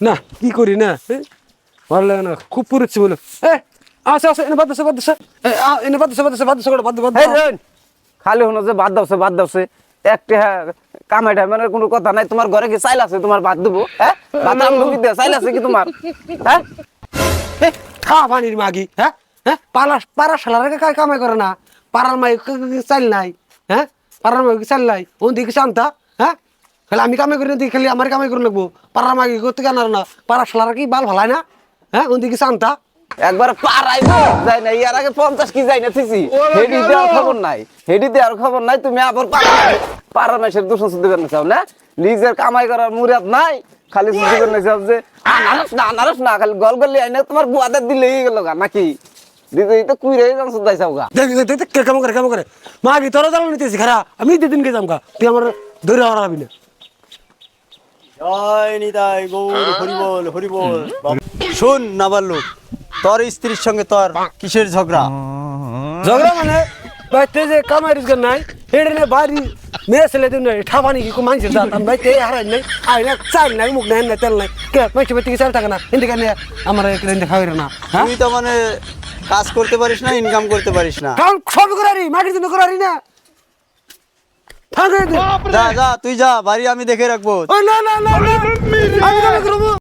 না কি করি না ভালো লাগে না খুব পুরুচ্ছি বলে আসে আসে এনে বাদ দাও এনে বাদ দাও খালি হলো যে বাদ দাওছে একটা কামাই টাইমের কোনো কথা নাই। তোমার ঘরে কি চাইল আছে তোমার বাদ দেবো? হ্যাঁ বাদ চাইল আছে কি তোমার? হ্যাঁ খা পানির মাগি পাড়া শালার কামাই করে না পাড়ার মাই চাল নাই পাড়ার মাই চাল নাই ও দিকে শান্তা খালি আমি কামাই করি না খালি আমার কামাই করে লাগবো পাড়ার মাগি করতে কেন না পাড়া শালার কি বাল ভালাই না ও দিকে শান্তা একবার পারাইবো যাই না ইয়ার আগে 50 কি যাই না থিসি হেডি দেওয়ার খবর নাই তুমি আবার পাড়ার মাসের দূষণ শুদ্ধ করতে চাও না? নিজের কামাই করার মুরাদ নাই খালি শুদ্ধ করতে চাও যে আনারস না খালি গল গলি আইনা তোমার বুয়াদের দিলেই গেল গা নাকি দিদি তো কুইরে যান শুদ্ধাই চাও গা দেখ কেমন করে মাগি তোরা দাঁড়ানো নিতেছি খারা আমি দিদিনকে যামগা তুই আমার ধরে হারাবি না জয় নিতাই গৌর হরিবল হরিবল। শোন নাবার লোক, তোর স্ত্রীর সঙ্গে তোর কিসের ঝগড়া? ঝগড়া মানে বাইতে যে কামাই রোজগার নাই এটা নিয়ে বাড়ি মেয়ে ছেলে দিন ঠাপানি কি মাংসের দাঁত আমি বাইতে হারাই নাই আই না চাল নাই মুখ নাই না তেল নাই কে মাইছে বাইতে চাল থাকে না এদিকে নিয়ে আমার খাওয়াই না তুই তো মানে কাজ করতে পারিস না, ইনকাম করতে পারিস না। কারণ সব করারি মাটির জন্য করারি না যা যা তুই যা, বাড়ি আমি দেখে রাখবো। না আমি কামাই করবো